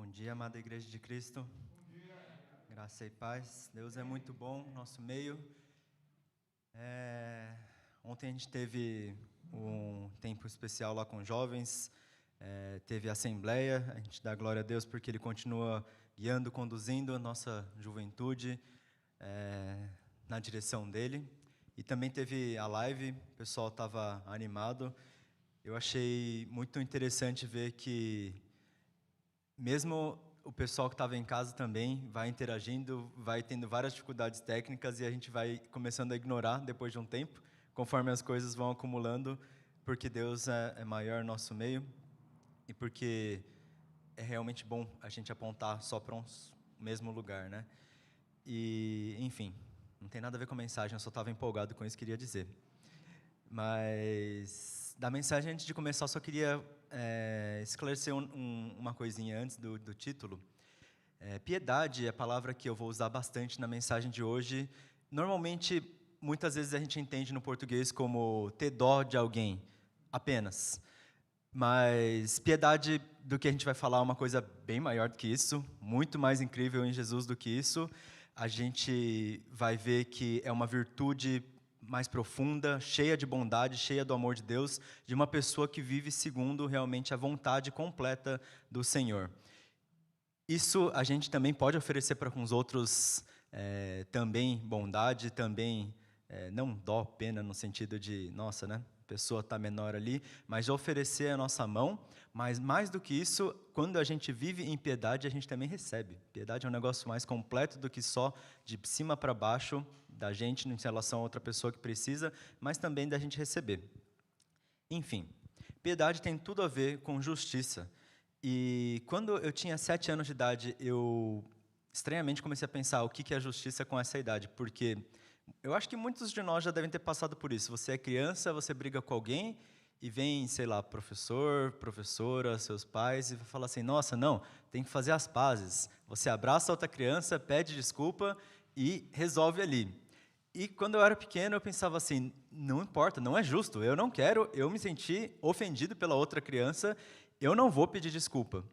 Bom dia, amada Igreja de Cristo. Graça e paz. Deus é muito bom, nosso meio. Ontem a gente teve um tempo especial lá com jovens, teve assembleia. A gente dá glória a Deus porque Ele continua guiando, conduzindo a nossa juventude na direção dEle. E também teve a live, o pessoal estava animado. Eu achei muito interessante ver que, mesmo o pessoal que estava em casa também vai interagindo, vai tendo várias dificuldades técnicas e a gente vai começando a ignorar depois de um tempo, conforme as coisas vão acumulando, porque Deus é maior no nosso meio e porque é realmente bom a gente apontar só para um mesmo lugar, né? E, enfim, não tem nada a ver com a mensagem, eu só estava empolgado com isso, queria dizer. Mas, da mensagem, antes de começar, eu só queria esclarecer uma coisinha antes do título. Piedade é a palavra que eu vou usar bastante na mensagem de hoje. Normalmente, muitas vezes a gente entende no português como ter dó de alguém, apenas. Mas piedade, do que a gente vai falar, é uma coisa bem maior do que isso, muito mais incrível em Jesus do que isso. A gente vai ver que é uma virtude mais profunda, cheia de bondade, cheia do amor de Deus, de uma pessoa que vive segundo realmente a vontade completa do Senhor. Isso a gente também pode oferecer para com os outros, também bondade, também não dó, pena, no sentido de, nossa, né? A pessoa está menor ali, mas oferecer a nossa mão, mas mais do que isso, quando a gente vive em piedade, a gente também recebe. Piedade é um negócio mais completo do que só de cima para baixo da gente em relação a outra pessoa que precisa, mas também da gente receber. Enfim, piedade tem tudo a ver com justiça. E quando eu tinha 7 anos de idade, eu estranhamente comecei a pensar o que é justiça com essa idade, porque eu acho que muitos de nós já devem ter passado por isso. Você é criança, você briga com alguém e vem, sei lá, professor, professora, seus pais, e vai falar assim, nossa, não, tem que fazer as pazes. Você abraça a outra criança, pede desculpa e resolve ali. E quando eu era pequeno, eu pensava assim, não importa, não é justo, eu não quero, eu me senti ofendido pela outra criança, eu não vou pedir desculpa.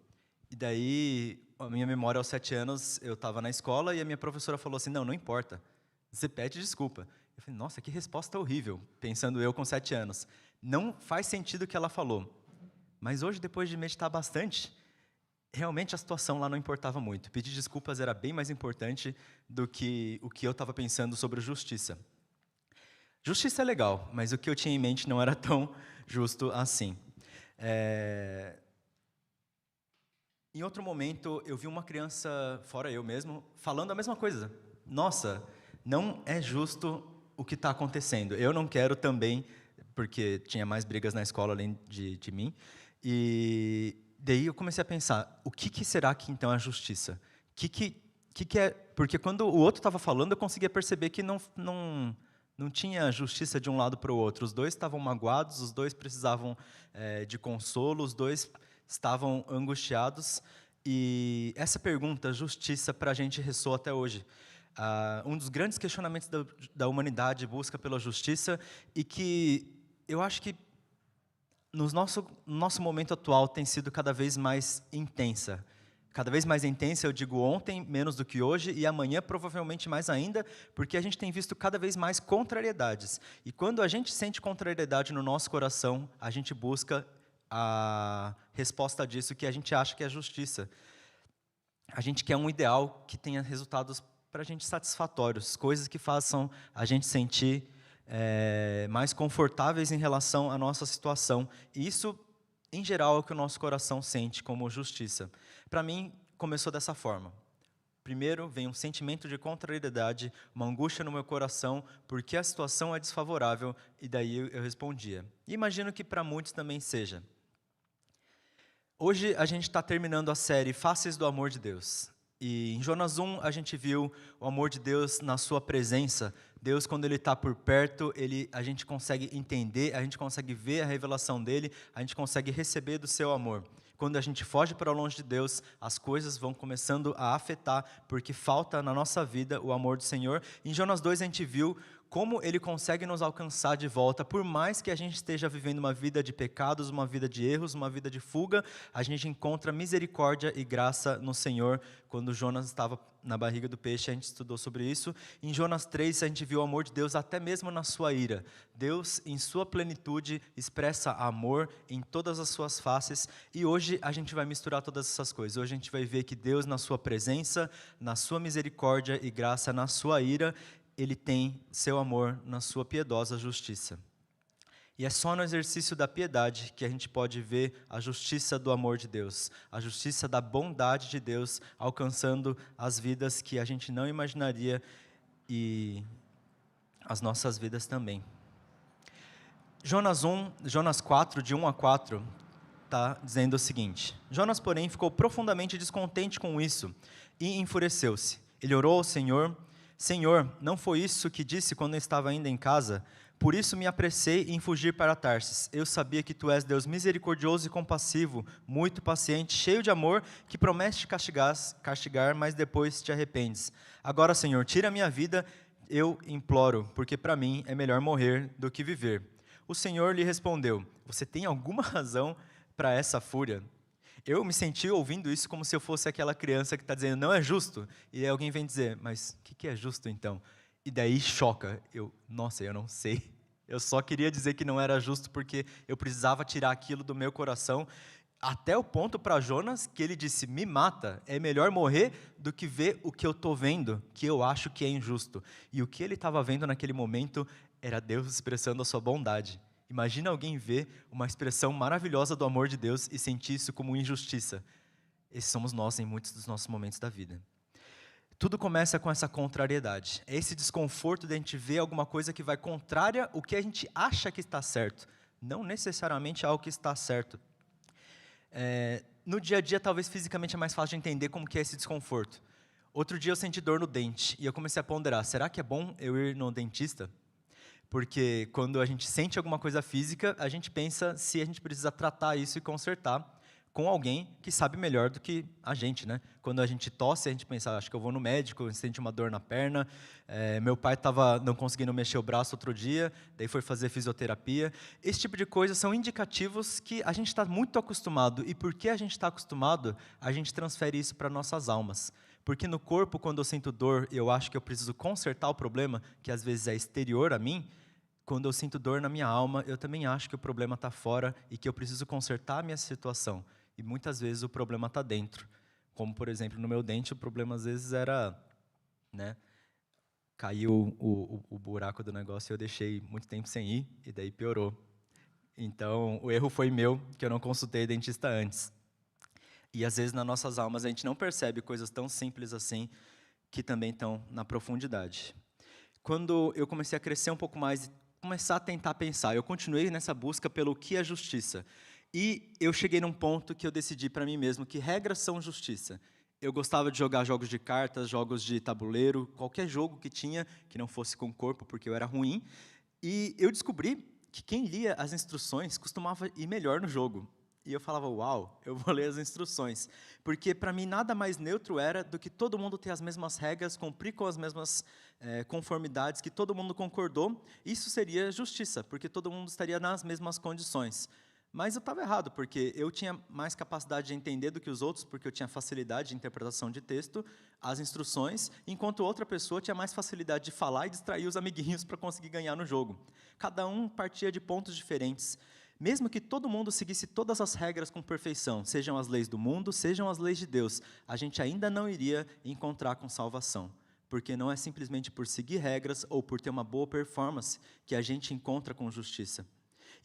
E daí, a minha memória aos 7 anos, eu estava na escola e a minha professora falou assim, não importa, você pede desculpa. Eu falei, nossa, que resposta horrível, pensando eu com 7 anos. Não faz sentido o que ela falou. Mas hoje, depois de meditar bastante, realmente a situação lá não importava muito. Pedir desculpas era bem mais importante do que o que eu estava pensando sobre justiça. Justiça é legal, mas o que eu tinha em mente não era tão justo assim. Em outro momento, eu vi uma criança, fora eu mesmo, falando a mesma coisa. Nossa, não é justo o que está acontecendo. Eu não quero também, porque tinha mais brigas na escola além de mim. E daí eu comecei a pensar, o que será que então é a justiça? Que é? Porque quando o outro estava falando, eu conseguia perceber que não tinha justiça de um lado para o outro. Os dois estavam magoados, os dois precisavam de consolo, os dois estavam angustiados. E essa pergunta, justiça, para a gente ressoa até hoje. Um dos grandes questionamentos da humanidade, busca pela justiça, e que eu acho que no nosso momento atual tem sido cada vez mais intensa. Cada vez mais intensa, eu digo ontem, menos do que hoje, e amanhã provavelmente mais ainda, porque a gente tem visto cada vez mais contrariedades. E quando a gente sente contrariedade no nosso coração, a gente busca a resposta disso, que a gente acha que é justiça. A gente quer um ideal que tenha resultados para a gente satisfatórios, coisas que façam a gente sentir mais confortáveis em relação à nossa situação. E isso, em geral, é o que o nosso coração sente como justiça. Para mim, começou dessa forma. Primeiro, vem um sentimento de contrariedade, uma angústia no meu coração, porque a situação é desfavorável, e daí eu respondia. E imagino que para muitos também seja. Hoje a gente está terminando a série Faces do Amor de Deus. E em Jonas 1 a gente viu o amor de Deus na sua presença. Deus, quando Ele está por perto, a gente consegue entender, a gente consegue ver a revelação dEle, a gente consegue receber do seu amor. Quando a gente foge para longe de Deus, as coisas vão começando a afetar, porque falta na nossa vida o amor do Senhor. Em Jonas 2 a gente viu como Ele consegue nos alcançar de volta, por mais que a gente esteja vivendo uma vida de pecados, uma vida de erros, uma vida de fuga, a gente encontra misericórdia e graça no Senhor. Quando Jonas estava na barriga do peixe, a gente estudou sobre isso. Em Jonas 3, a gente viu o amor de Deus até mesmo na sua ira. Deus, em sua plenitude, expressa amor em todas as suas faces. E hoje a gente vai misturar todas essas coisas. Hoje a gente vai ver que Deus, na sua presença, na sua misericórdia e graça, na sua ira, Ele tem seu amor na sua piedosa justiça. E é só no exercício da piedade que a gente pode ver a justiça do amor de Deus, a justiça da bondade de Deus alcançando as vidas que a gente não imaginaria e as nossas vidas também. Jonas 4, de 1 a 4, está dizendo o seguinte: Jonas, porém, ficou profundamente descontente com isso e enfureceu-se. Ele orou ao Senhor: Senhor, não foi isso que disse quando eu estava ainda em casa? Por isso me apressei em fugir para Tarsis. Eu sabia que tu és Deus misericordioso e compassivo, muito paciente, cheio de amor, que promete te castigar, mas depois te arrependes. Agora, Senhor, tira a minha vida, eu imploro, porque para mim é melhor morrer do que viver. O Senhor lhe respondeu: você tem alguma razão para essa fúria? Eu me senti ouvindo isso como se eu fosse aquela criança que está dizendo, não é justo. E aí alguém vem dizer, mas o que é justo então? E daí choca. Nossa, eu não sei. Eu só queria dizer que não era justo porque eu precisava tirar aquilo do meu coração. Até o ponto para Jonas que ele disse, me mata, é melhor morrer do que ver o que eu estou vendo, que eu acho que é injusto. E o que ele estava vendo naquele momento era Deus expressando a sua bondade. Imagina alguém ver uma expressão maravilhosa do amor de Deus e sentir isso como injustiça. Esses somos nós em muitos dos nossos momentos da vida. Tudo começa com essa contrariedade. É esse desconforto de a gente ver alguma coisa que vai contrária o que a gente acha que está certo. Não necessariamente algo que está certo. No dia a dia, talvez fisicamente é mais fácil de entender como que é esse desconforto. Outro dia eu senti dor no dente e eu comecei a ponderar, será que é bom eu ir no dentista? Porque quando a gente sente alguma coisa física, a gente pensa se a gente precisa tratar isso e consertar com alguém que sabe melhor do que a gente, né? Quando a gente tosse, a gente pensa, acho que eu vou no médico, sente uma dor na perna. Meu pai estava não conseguindo mexer o braço outro dia, daí foi fazer fisioterapia. Esse tipo de coisas são indicativos que a gente está muito acostumado. E porque a gente está acostumado, a gente transfere isso para nossas almas. Porque no corpo, quando eu sinto dor, eu acho que eu preciso consertar o problema, que às vezes é exterior a mim. Quando eu sinto dor na minha alma, eu também acho que o problema está fora e que eu preciso consertar a minha situação. E muitas vezes o problema está dentro. Como, por exemplo, no meu dente, o problema às vezes era, caiu o buraco do negócio e eu deixei muito tempo sem ir, e daí piorou. Então, o erro foi meu, que eu não consultei dentista antes. E às vezes nas nossas almas a gente não percebe coisas tão simples assim, que também estão na profundidade. Quando eu comecei a crescer um pouco mais, começar a tentar pensar, eu continuei nessa busca pelo que é justiça. E eu cheguei num ponto que eu decidi para mim mesmo que regras são justiça. Eu gostava de jogar jogos de cartas, jogos de tabuleiro, qualquer jogo que tinha, que não fosse com corpo, porque eu era ruim. E eu descobri que quem lia as instruções costumava ir melhor no jogo. E eu falava, uau, eu vou ler as instruções. Porque para mim nada mais neutro era do que todo mundo ter as mesmas regras, cumprir com as mesmas conformidades, que todo mundo concordou. Isso seria justiça, porque todo mundo estaria nas mesmas condições. Mas eu estava errado, porque eu tinha mais capacidade de entender do que os outros, porque eu tinha facilidade de interpretação de texto, as instruções, enquanto outra pessoa tinha mais facilidade de falar e distrair os amiguinhos para conseguir ganhar no jogo. Cada um partia de pontos diferentes. Mesmo que todo mundo seguisse todas as regras com perfeição, sejam as leis do mundo, sejam as leis de Deus, a gente ainda não iria encontrar com salvação. Porque não é simplesmente por seguir regras ou por ter uma boa performance que a gente encontra com justiça.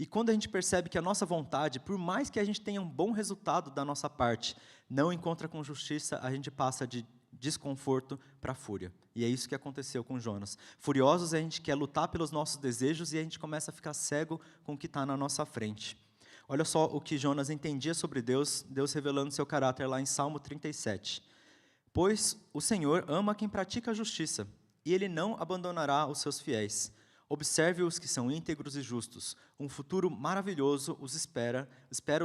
E quando a gente percebe que a nossa vontade, por mais que a gente tenha um bom resultado da nossa parte, não encontra com justiça, a gente passa de desconforto para fúria. E é isso que aconteceu com Jonas. Furiosos, a gente quer lutar pelos nossos desejos e a gente começa a ficar cego com o que está na nossa frente. Olha só o que Jonas entendia sobre Deus, Deus revelando seu caráter lá em Salmo 37. Pois o Senhor ama quem pratica a justiça, e Ele não abandonará os seus fiéis. Observe os que são íntegros e justos. Um futuro maravilhoso os espera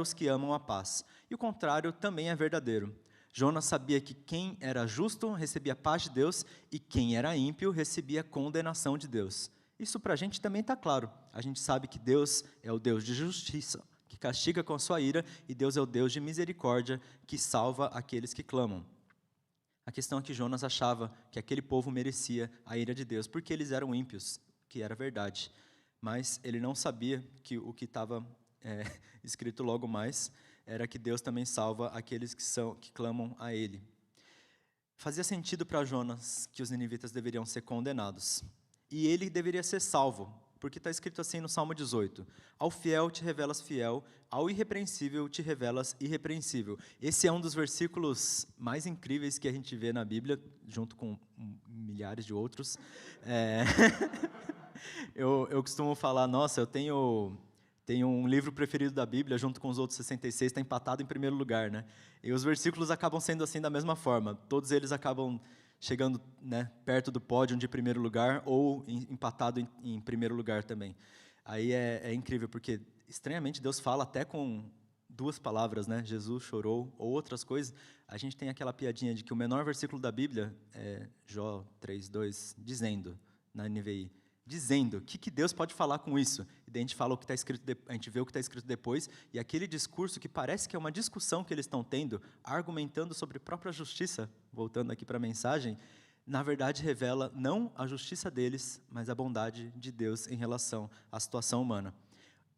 os que amam a paz. E o contrário também é verdadeiro. Jonas sabia que quem era justo recebia a paz de Deus e quem era ímpio recebia a condenação de Deus. Isso para a gente também está claro. A gente sabe que Deus é o Deus de justiça, que castiga com a sua ira, e Deus é o Deus de misericórdia, que salva aqueles que clamam. A questão é que Jonas achava que aquele povo merecia a ira de Deus, porque eles eram ímpios, que era verdade. Mas ele não sabia que o que estava escrito logo mais era que Deus também salva aqueles que clamam a Ele. Fazia sentido para Jonas que os ninivitas deveriam ser condenados. E ele deveria ser salvo, porque está escrito assim no Salmo 18: ao fiel te revelas fiel, ao irrepreensível te revelas irrepreensível. Esse é um dos versículos mais incríveis que a gente vê na Bíblia, junto com milhares de outros. Eu costumo falar, nossa, eu tenho um livro preferido da Bíblia, junto com os outros 66, está empatado em primeiro lugar, né? E os versículos acabam sendo assim da mesma forma. Todos eles acabam chegando, né, perto do pódio de primeiro lugar, ou empatado em primeiro lugar também. Aí é incrível, porque, estranhamente, Deus fala até com duas palavras, né? Jesus chorou, ou outras coisas. A gente tem aquela piadinha de que o menor versículo da Bíblia é Jó 3:2, dizendo, na NVI. Dizendo, o que Deus pode falar com isso? E daí a gente fala o que está escrito, a gente vê o que está escrito depois, e aquele discurso que parece que é uma discussão que eles estão tendo, argumentando sobre a própria justiça, voltando aqui para a mensagem, na verdade revela não a justiça deles, mas a bondade de Deus em relação à situação humana.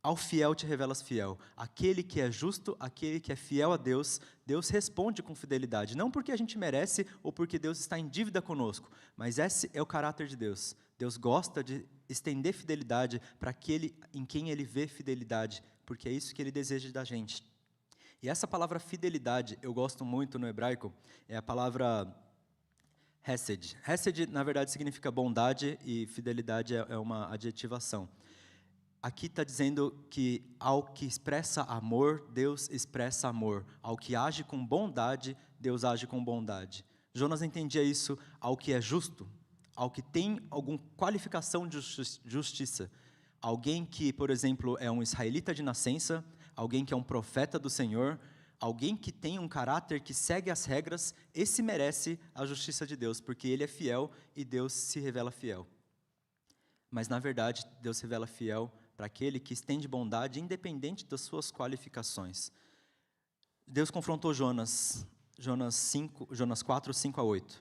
Ao fiel te revelas fiel. Aquele que é justo, aquele que é fiel a Deus, Deus responde com fidelidade. Não porque a gente merece ou porque Deus está em dívida conosco, mas esse é o caráter de Deus. Deus gosta de estender fidelidade para aquele em quem Ele vê fidelidade, porque é isso que Ele deseja da gente. E essa palavra fidelidade, eu gosto muito no hebraico, é a palavra hesed. Hesed, na verdade, significa bondade e fidelidade é uma adjetivação. Aqui está dizendo que ao que expressa amor, Deus expressa amor. Ao que age com bondade, Deus age com bondade. Jonas entendia isso ao que é justo, ao que tem alguma qualificação de justiça. Alguém que, por exemplo, é um israelita de nascença, alguém que é um profeta do Senhor, alguém que tem um caráter que segue as regras, esse merece a justiça de Deus, porque ele é fiel e Deus se revela fiel. Mas, na verdade, Deus se revela fiel para aquele que estende bondade independente das suas qualificações. Deus confrontou Jonas 4, 5-8.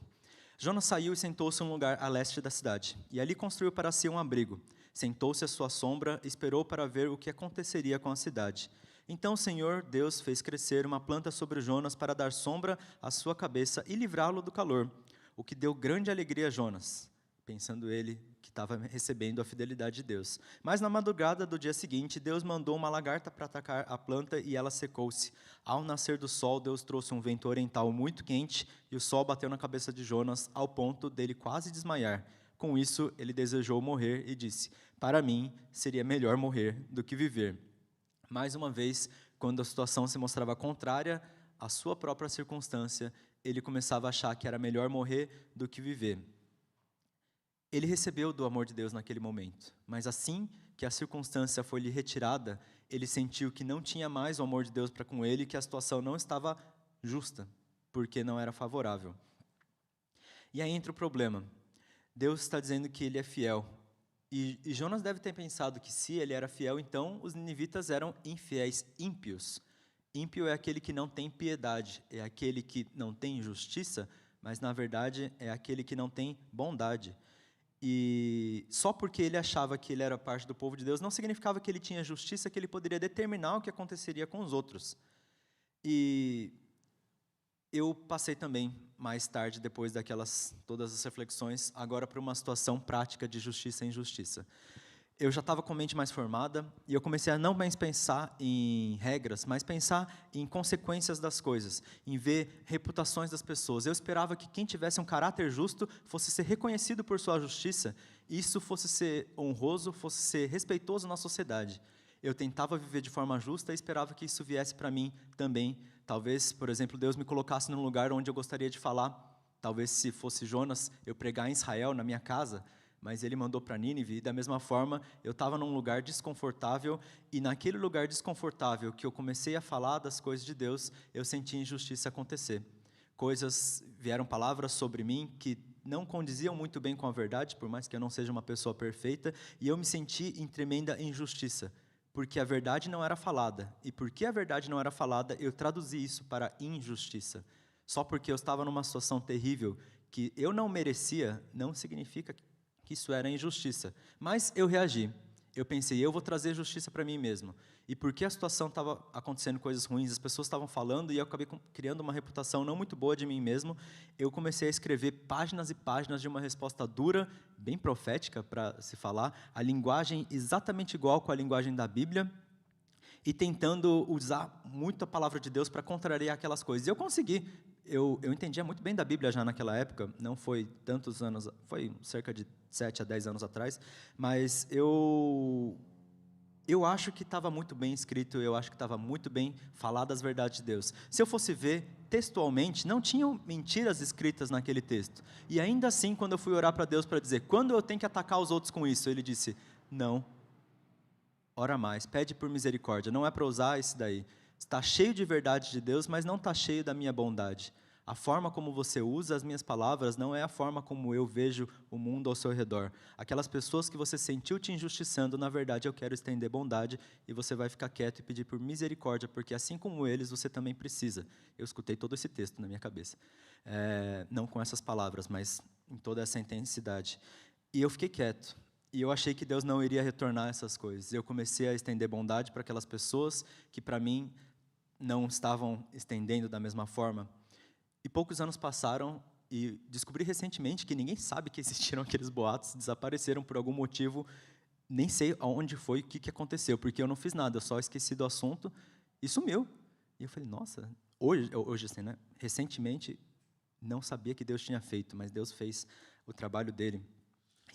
Jonas saiu e sentou-se em um lugar a leste da cidade, e ali construiu para si um abrigo. Sentou-se à sua sombra e esperou para ver o que aconteceria com a cidade. Então o Senhor Deus fez crescer uma planta sobre Jonas para dar sombra à sua cabeça e livrá-lo do calor, o que deu grande alegria a Jonas, pensando ele que estava recebendo a fidelidade de Deus. Mas na madrugada do dia seguinte, Deus mandou uma lagarta para atacar a planta e ela secou-se. Ao nascer do sol, Deus trouxe um vento oriental muito quente e o sol bateu na cabeça de Jonas ao ponto dele quase desmaiar. Com isso, ele desejou morrer e disse: para mim, seria melhor morrer do que viver. Mais uma vez, quando a situação se mostrava contrária à sua própria circunstância, ele começava a achar que era melhor morrer do que viver. Ele recebeu do amor de Deus naquele momento, mas assim que a circunstância foi lhe retirada, ele sentiu que não tinha mais o amor de Deus para com ele, que a situação não estava justa, porque não era favorável. E aí entra o problema. Deus está dizendo que ele é fiel. E Jonas deve ter pensado que se ele era fiel, então os ninivitas eram infiéis, ímpios. Ímpio é aquele que não tem piedade, é aquele que não tem justiça, mas na verdade é aquele que não tem bondade. E só porque ele achava que ele era parte do povo de Deus, não significava que ele tinha justiça, que ele poderia determinar o que aconteceria com os outros. E eu passei também, mais tarde, depois daquelas todas as reflexões, agora para uma situação prática de justiça e injustiça. Eu já estava com a mente mais formada, e eu comecei a não mais pensar em regras, mas pensar em consequências das coisas, em ver reputações das pessoas. Eu esperava que quem tivesse um caráter justo fosse ser reconhecido por sua justiça, e isso fosse ser honroso, fosse ser respeitoso na sociedade. Eu tentava viver de forma justa e esperava que isso viesse para mim também. Talvez, por exemplo, Deus me colocasse num lugar onde eu gostaria de falar. Talvez, se fosse Jonas, eu pregar em Israel, na minha casa, mas ele mandou para Nínive, e da mesma forma, eu estava num lugar desconfortável, e naquele lugar desconfortável que eu comecei a falar das coisas de Deus, eu senti injustiça acontecer. Vieram palavras sobre mim que não condiziam muito bem com a verdade, por mais que eu não seja uma pessoa perfeita, e eu me senti em tremenda injustiça, porque a verdade não era falada. E porque a verdade não era falada, eu traduzi isso para injustiça. Só porque eu estava numa situação terrível que eu não merecia, não significa que isso era injustiça. Mas eu reagi. Eu pensei, eu vou trazer justiça para mim mesmo. E porque a situação estava acontecendo coisas ruins, as pessoas estavam falando e eu acabei criando uma reputação não muito boa de mim mesmo, eu comecei a escrever páginas e páginas de uma resposta dura, bem profética para se falar, a linguagem exatamente igual com a linguagem da Bíblia, e tentando usar muito a palavra de Deus para contrariar aquelas coisas. E eu consegui. Eu entendia muito bem da Bíblia já naquela época, não foi tantos anos, foi cerca de 7 a 10 anos atrás, mas eu acho que estava muito bem escrito, eu acho que estava muito bem falado as verdades de Deus. Se eu fosse ver textualmente, não tinham mentiras escritas naquele texto. E ainda assim, quando eu fui orar para Deus para dizer, quando eu tenho que atacar os outros com isso? Ele disse, não, ora mais, pede por misericórdia, não é para usar isso daí. Está cheio de verdade de Deus, mas não está cheio da minha bondade. A forma como você usa as minhas palavras não é a forma como eu vejo o mundo ao seu redor. Aquelas pessoas que você sentiu te injustiçando, na verdade eu quero estender bondade e você vai ficar quieto e pedir por misericórdia, porque assim como eles, você também precisa. Eu escutei todo esse texto na minha cabeça. Não com essas palavras, mas em toda essa intensidade. E eu fiquei quieto. E eu achei que Deus não iria retornar essas coisas. Eu comecei a estender bondade para aquelas pessoas que, para mim, não estavam estendendo da mesma forma. E poucos anos passaram e descobri recentemente que ninguém sabe que existiram aqueles boatos, desapareceram por algum motivo, nem sei aonde foi, o que aconteceu, porque eu não fiz nada, eu só esqueci do assunto e sumiu. E eu falei, nossa, hoje assim, né? Recentemente, não sabia que Deus tinha feito, mas Deus fez o trabalho dele.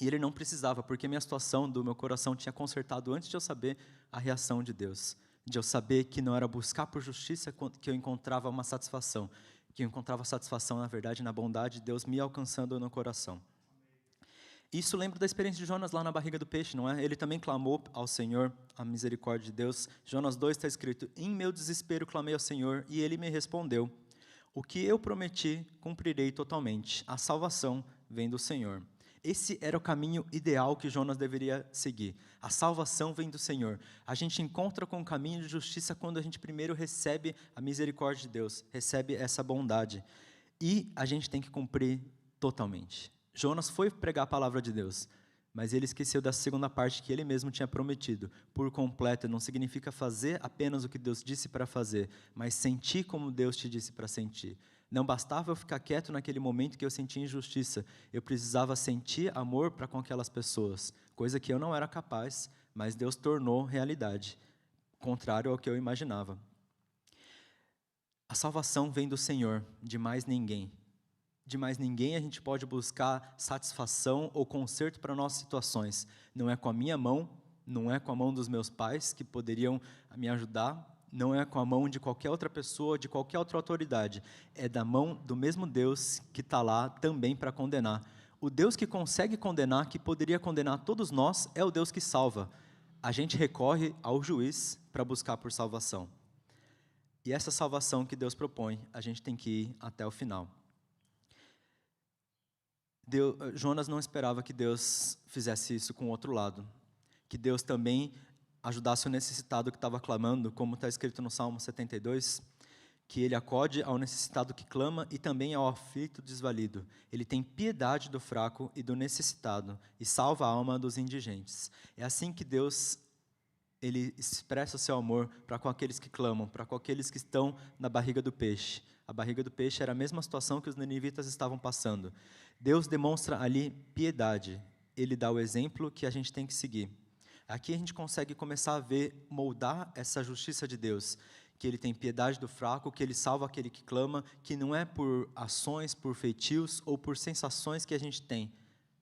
E ele não precisava, porque minha situação do meu coração tinha consertado antes de eu saber a reação de Deus. De eu saber que não era buscar por justiça que eu encontrava uma satisfação. Que eu encontrava satisfação, na verdade, na bondade de Deus me alcançando no coração. Isso lembra da experiência de Jonas lá na barriga do peixe, não é? Ele também clamou ao Senhor, a misericórdia de Deus. Jonas 2 está escrito, em meu desespero clamei ao Senhor e ele me respondeu. O que eu prometi, cumprirei totalmente. A salvação vem do Senhor. Esse era o caminho ideal que Jonas deveria seguir. A salvação vem do Senhor. A gente encontra com o caminho de justiça quando a gente primeiro recebe a misericórdia de Deus, recebe essa bondade. E a gente tem que cumprir totalmente. Jonas foi pregar a palavra de Deus, mas ele esqueceu da segunda parte que ele mesmo tinha prometido. Por completo, não significa fazer apenas o que Deus disse para fazer, mas sentir como Deus te disse para sentir. Não bastava eu ficar quieto naquele momento que eu sentia injustiça. Eu precisava sentir amor para com aquelas pessoas, coisa que eu não era capaz, mas Deus tornou realidade, contrário ao que eu imaginava. A salvação vem do Senhor, de mais ninguém. De mais ninguém a gente pode buscar satisfação ou conserto para nossas situações. Não é com a minha mão, não é com a mão dos meus pais que poderiam me ajudar, não é com a mão de qualquer outra pessoa, de qualquer outra autoridade. É da mão do mesmo Deus que está lá também para condenar. O Deus que consegue condenar, que poderia condenar todos nós, é o Deus que salva. A gente recorre ao juiz para buscar por salvação. E essa salvação que Deus propõe, a gente tem que ir até o final. Jonas não esperava que Deus fizesse isso com o outro lado. Que Deus também ajudasse o necessitado que estava clamando, como está escrito no Salmo 72, que ele acode ao necessitado que clama e também ao aflito desvalido. Ele tem piedade do fraco e do necessitado e salva a alma dos indigentes. É assim que Deus ele expressa o seu amor para com aqueles que clamam, para com aqueles que estão na barriga do peixe. A barriga do peixe era a mesma situação que os ninivitas estavam passando. Deus demonstra ali piedade. Ele dá o exemplo que a gente tem que seguir. Aqui a gente consegue começar a ver, moldar essa justiça de Deus, que Ele tem piedade do fraco, que Ele salva aquele que clama, que não é por ações, por feitios ou por sensações que a gente tem,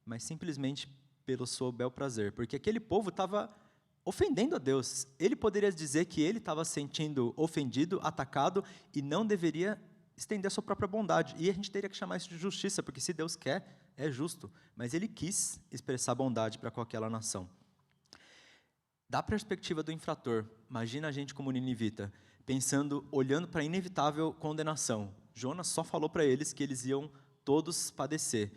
mas simplesmente pelo seu bel prazer, porque aquele povo estava ofendendo a Deus. Ele poderia dizer que ele estava sentindo ofendido, atacado, e não deveria estender a sua própria bondade, e a gente teria que chamar isso de justiça, porque se Deus quer, é justo, mas Ele quis expressar bondade para com aquela nação. Da perspectiva do infrator, imagina a gente como ninivita, pensando, olhando para a inevitável condenação. Jonas só falou para eles que eles iam todos padecer.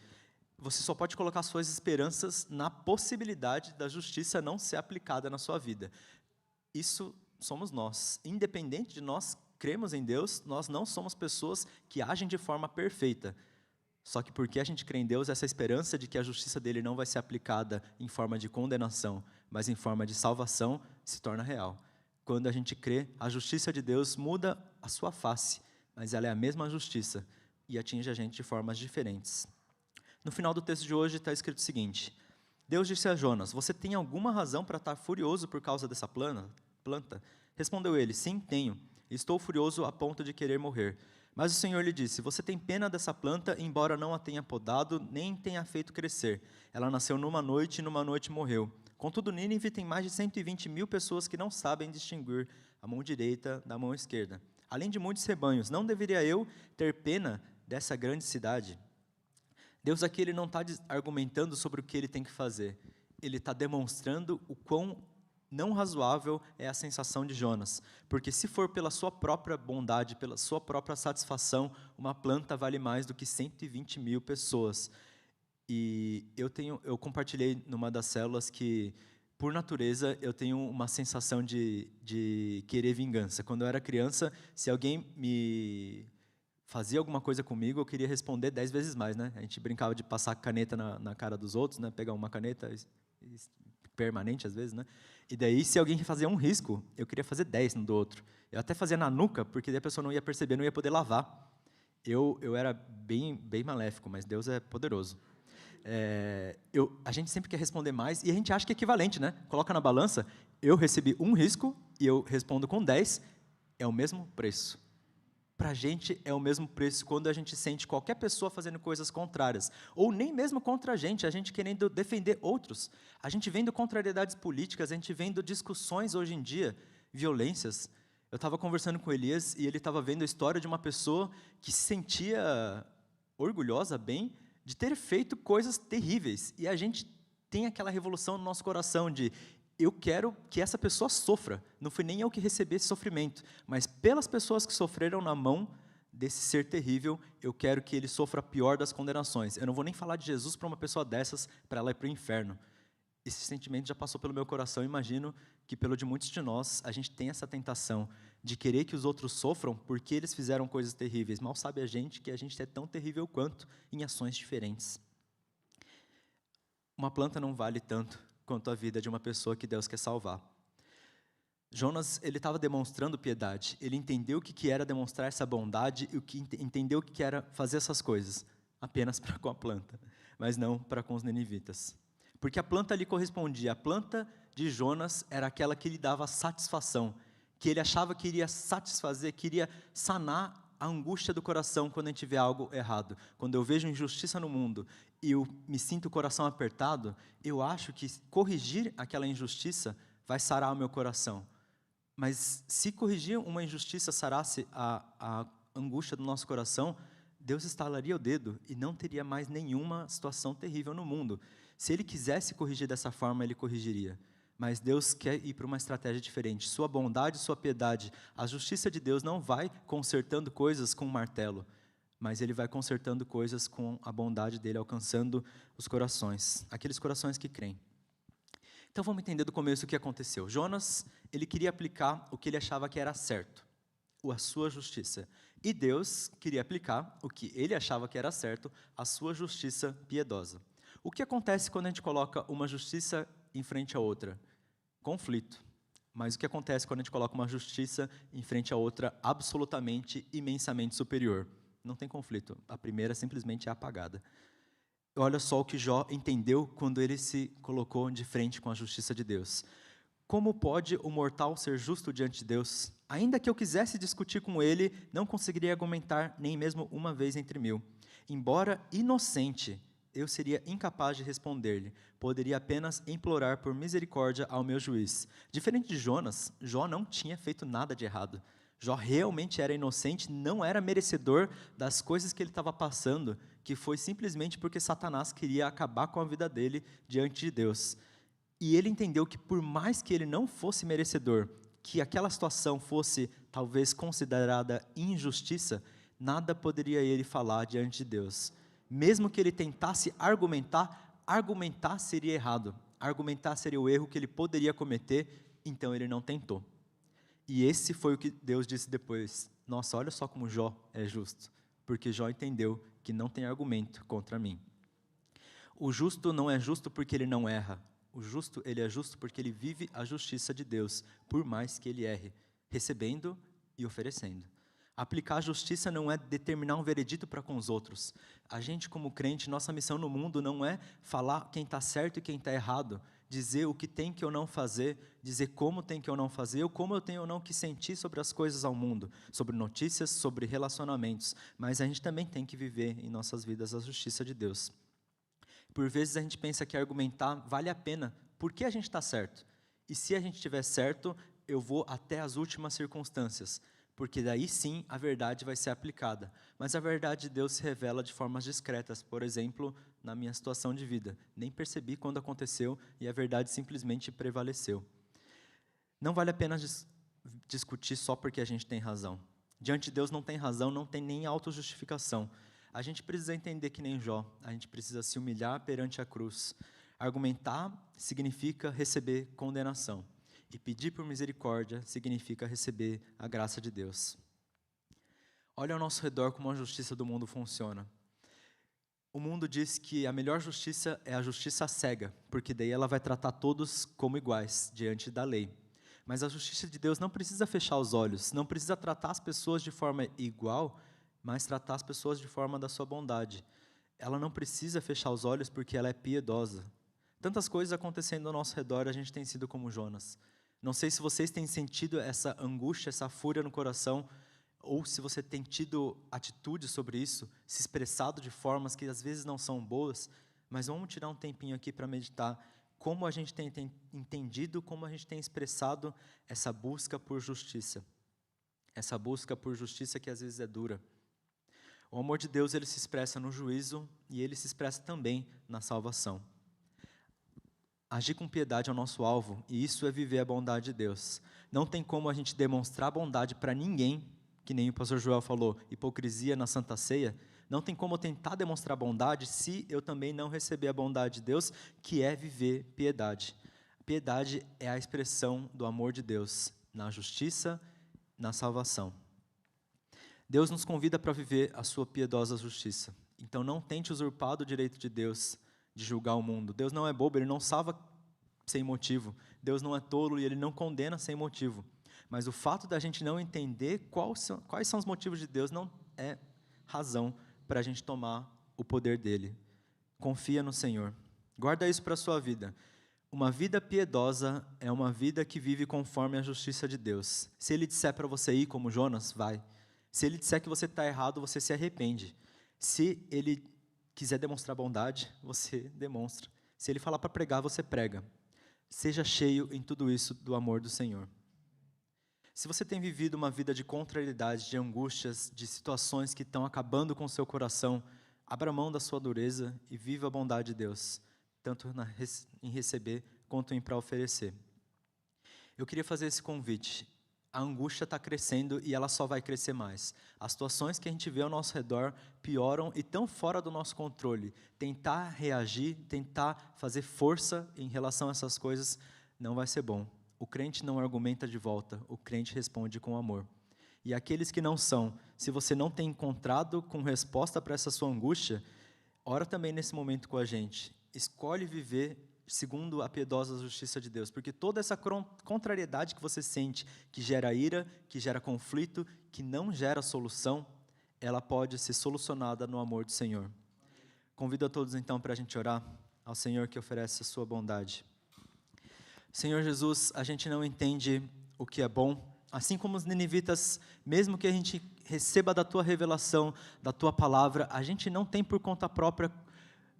você só pode colocar suas esperanças na possibilidade da justiça não ser aplicada na sua vida. Isso somos nós. Independente de nós cremos em Deus, nós não somos pessoas que agem de forma perfeita. Só que porque a gente crê em Deus, essa esperança de que a justiça dele não vai ser aplicada em forma de condenação, mas em forma de salvação, se torna real. Quando a gente crê, a justiça de Deus muda a sua face, mas ela é a mesma justiça e atinge a gente de formas diferentes. No final do texto de hoje está escrito o seguinte: Deus disse a Jonas: você tem alguma razão para estar furioso por causa dessa planta? Respondeu ele: sim, tenho. Estou furioso a ponto de querer morrer. Mas o Senhor lhe disse: você tem pena dessa planta, embora não a tenha podado, nem tenha feito crescer. Ela nasceu numa noite e numa noite morreu. Contudo, Nínive tem mais de 120.000 pessoas que não sabem distinguir a mão direita da mão esquerda. Além de muitos rebanhos, não deveria eu ter pena dessa grande cidade? Deus aqui ele não está argumentando sobre o que ele tem que fazer. Ele está demonstrando o quão não razoável é a sensação de Jonas. Porque se for pela sua própria bondade, pela sua própria satisfação, uma planta vale mais do que 120.000 pessoas. E eu compartilhei numa das células que, por natureza, eu tenho uma sensação de querer vingança. Quando eu era criança, se alguém me fazia alguma coisa comigo, eu queria responder 10 vezes mais, né? A gente brincava de passar caneta na cara dos outros, né? Pegar uma caneta permanente, às vezes, né? E daí, se alguém fazia um risco, eu queria fazer 10 no do outro. Eu até fazia na nuca, porque daí a pessoa não ia perceber, não ia poder lavar. Eu era bem maléfico, mas Deus é poderoso. A gente sempre quer responder mais, e a gente acha que é equivalente, né? Coloca na balança, eu recebi um risco, e eu respondo com 10, é o mesmo preço. Para a gente é o mesmo preço quando a gente sente qualquer pessoa fazendo coisas contrárias, ou nem mesmo contra a gente querendo defender outros. A gente vendo contrariedades políticas, a gente vendo discussões hoje em dia, violências. Eu estava conversando com o Elias e ele estava vendo a história de uma pessoa que se sentia orgulhosa, bem, de ter feito coisas terríveis. E a gente tem aquela revolução no nosso coração de eu quero que essa pessoa sofra. Não fui nem eu que recebi esse sofrimento, mas pelas pessoas que sofreram na mão desse ser terrível, eu quero que ele sofra a pior das condenações. Eu não vou nem falar de Jesus para uma pessoa dessas, para ela ir para o inferno. Esse sentimento já passou pelo meu coração, imagino que pelo de muitos de nós, a gente tem essa tentação de querer que os outros sofram porque eles fizeram coisas terríveis. Mal sabe a gente que a gente é tão terrível quanto em ações diferentes. Uma planta não vale tanto quanto a vida de uma pessoa que Deus quer salvar. Jonas, ele estava demonstrando piedade, ele entendeu o que era demonstrar essa bondade e entendeu o que era fazer essas coisas, apenas para com a planta, mas não para com os ninivitas. Porque a planta lhe correspondia, a planta de Jonas era aquela que lhe dava satisfação, que ele achava que iria satisfazer, que iria sanar a angústia do coração quando a gente vê algo errado. Quando eu vejo injustiça no mundo e eu me sinto o coração apertado, eu acho que corrigir aquela injustiça vai sarar o meu coração. Mas se corrigir uma injustiça sarasse a angústia do nosso coração, Deus estalaria o dedo e não teria mais nenhuma situação terrível no mundo. Se Ele quisesse corrigir dessa forma, Ele corrigiria. Mas Deus quer ir para uma estratégia diferente. Sua bondade, sua piedade, a justiça de Deus não vai consertando coisas com um martelo, mas Ele vai consertando coisas com a bondade dEle, alcançando os corações, aqueles corações que creem. Então vamos entender do começo o que aconteceu. Jonas, ele queria aplicar o que ele achava que era certo, a sua justiça. E Deus queria aplicar o que ele achava que era certo, a sua justiça piedosa. O que acontece quando a gente coloca uma justiça em frente à outra? Conflito. Mas o que acontece quando a gente coloca uma justiça em frente à outra absolutamente, imensamente superior? Não tem conflito. A primeira simplesmente é apagada. Olha só o que Jó entendeu quando ele se colocou de frente com a justiça de Deus. Como pode o mortal ser justo diante de Deus? Ainda que eu quisesse discutir com ele, não conseguiria argumentar nem mesmo uma vez entre 1000. Embora inocente, eu seria incapaz de responder-lhe. Poderia apenas implorar por misericórdia ao meu juiz. Diferente de Jonas, Jó não tinha feito nada de errado. Jó realmente era inocente, não era merecedor das coisas que ele estava passando, que foi simplesmente porque Satanás queria acabar com a vida dele diante de Deus. E ele entendeu que por mais que ele não fosse merecedor, que aquela situação fosse talvez considerada injustiça, nada poderia ele falar diante de Deus. Mesmo que ele tentasse argumentar seria errado. Argumentar seria o erro que ele poderia cometer, então ele não tentou. E esse foi o que Deus disse depois. Nossa, olha só como Jó é justo, porque Jó entendeu que não tem argumento contra mim. O justo não é justo porque ele não erra. O justo, ele é justo porque ele vive a justiça de Deus, por mais que ele erre, recebendo e oferecendo. Aplicar a justiça não é determinar um veredito para com os outros. A gente, como crente, nossa missão no mundo não é falar quem está certo e quem está errado, dizer o que tem que ou não fazer, dizer como tem que ou não fazer, ou como eu tenho ou não que sentir sobre as coisas ao mundo, sobre notícias, sobre relacionamentos. Mas a gente também tem que viver em nossas vidas a justiça de Deus. Por vezes a gente pensa que argumentar vale a pena, porque a gente está certo. E se a gente estiver certo, eu vou até as últimas circunstâncias, porque daí sim a verdade vai ser aplicada. Mas a verdade de Deus se revela de formas discretas, por exemplo, na minha situação de vida. Nem percebi quando aconteceu e a verdade simplesmente prevaleceu. Não vale a pena discutir só porque a gente tem razão. Diante de Deus não tem razão, não tem nem autojustificação. A gente precisa entender que nem Jó, a gente precisa se humilhar perante a cruz. Argumentar significa receber condenação. E pedir por misericórdia significa receber a graça de Deus. Olha ao nosso redor como a justiça do mundo funciona. O mundo diz que a melhor justiça é a justiça cega, porque daí ela vai tratar todos como iguais, diante da lei. Mas a justiça de Deus não precisa fechar os olhos, não precisa tratar as pessoas de forma igual, mas tratar as pessoas de forma da sua bondade. Ela não precisa fechar os olhos porque ela é piedosa. Tantas coisas acontecendo ao nosso redor, a gente tem sido como Jonas. Não sei se vocês têm sentido essa angústia, essa fúria no coração, ou se você tem tido atitude sobre isso, se expressado de formas que às vezes não são boas, mas vamos tirar um tempinho aqui para meditar como a gente tem entendido, como a gente tem expressado essa busca por justiça. Essa busca por justiça que às vezes é dura. O amor de Deus, ele se expressa no juízo e ele se expressa também na salvação. Agir com piedade é o nosso alvo, e isso é viver a bondade de Deus. Não tem como a gente demonstrar bondade para ninguém, que nem o pastor Joel falou, hipocrisia na Santa Ceia. Não tem como eu tentar demonstrar bondade se eu também não receber a bondade de Deus, que é viver piedade. Piedade é a expressão do amor de Deus na justiça, na salvação. Deus nos convida para viver a sua piedosa justiça. Então não tente usurpar o direito de Deus de julgar o mundo. Deus não é bobo, Ele não salva sem motivo. Deus não é tolo e Ele não condena sem motivo. Mas o fato da gente não entender quais são os motivos de Deus não é razão para a gente tomar o poder dEle. Confia no Senhor. Guarda isso para a sua vida. Uma vida piedosa é uma vida que vive conforme a justiça de Deus. Se Ele disser para você ir como Jonas, vai. Se Ele disser que você está errado, você se arrepende. Se Ele quiser demonstrar bondade, você demonstra. Se Ele falar para pregar, você prega. Seja cheio em tudo isso do amor do Senhor. Se você tem vivido uma vida de contrariedade, de angústias, de situações que estão acabando com o seu coração, abra mão da sua dureza e viva a bondade de Deus, tanto em receber quanto em para oferecer. Eu queria fazer esse convite. A angústia está crescendo e ela só vai crescer mais. As situações que a gente vê ao nosso redor pioram e estão fora do nosso controle. Tentar reagir, tentar fazer força em relação a essas coisas não vai ser bom. O crente não argumenta de volta, o crente responde com amor. E aqueles que não são, se você não tem encontrado com resposta para essa sua angústia, ora também nesse momento com a gente. Escolhe viver segundo a piedosa justiça de Deus, porque toda essa contrariedade que você sente, que gera ira, que gera conflito, que não gera solução, ela pode ser solucionada no amor do Senhor. Convido a todos então para a gente orar ao Senhor que oferece a sua bondade. Senhor Jesus, a gente não entende o que é bom, assim como os ninivitas, mesmo que a gente receba da tua revelação, da tua palavra, a gente não tem por conta própria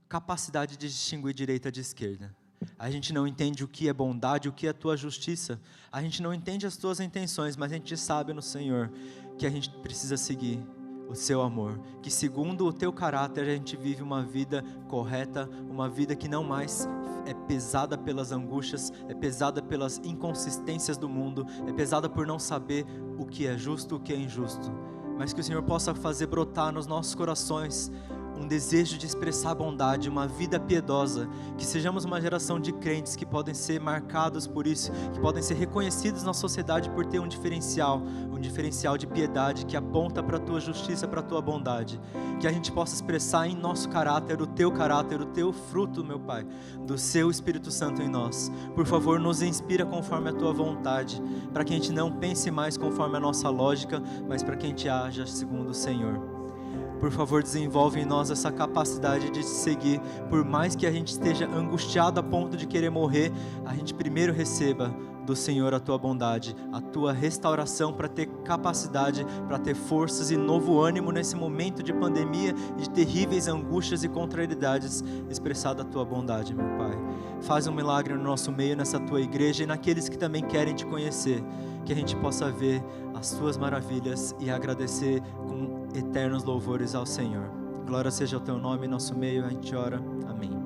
capacidade de distinguir direita de esquerda. A gente não entende o que é bondade, o que é a tua justiça. A gente não entende as tuas intenções, mas a gente sabe no Senhor que a gente precisa seguir o seu amor. Que segundo o teu caráter a gente vive uma vida correta, uma vida que não mais é pesada pelas angústias, é pesada pelas inconsistências do mundo, é pesada por não saber o que é justo, o que é injusto. Mas que o Senhor possa fazer brotar nos nossos corações um desejo de expressar bondade, uma vida piedosa, que sejamos uma geração de crentes que podem ser marcados por isso, que podem ser reconhecidos na sociedade por ter um diferencial de piedade que aponta para a Tua justiça, para a Tua bondade, que a gente possa expressar em nosso caráter, o Teu fruto, meu Pai, do Seu Espírito Santo em nós. Por favor, nos inspira conforme a Tua vontade, para que a gente não pense mais conforme a nossa lógica, mas para que a gente haja segundo o Senhor. Por favor, desenvolve em nós essa capacidade de te seguir. Por mais que a gente esteja angustiado a ponto de querer morrer, a gente primeiro receba do Senhor a Tua bondade, a Tua restauração, para ter capacidade, para ter forças e novo ânimo nesse momento de pandemia e de terríveis angústias e contrariedades, expressada a Tua bondade, meu Pai. Faz um milagre no nosso meio, nessa Tua igreja e naqueles que também querem Te conhecer, que a gente possa ver as Tuas maravilhas e agradecer com eternos louvores ao Senhor. Glória seja o Teu nome em nosso meio, a gente ora. Amém.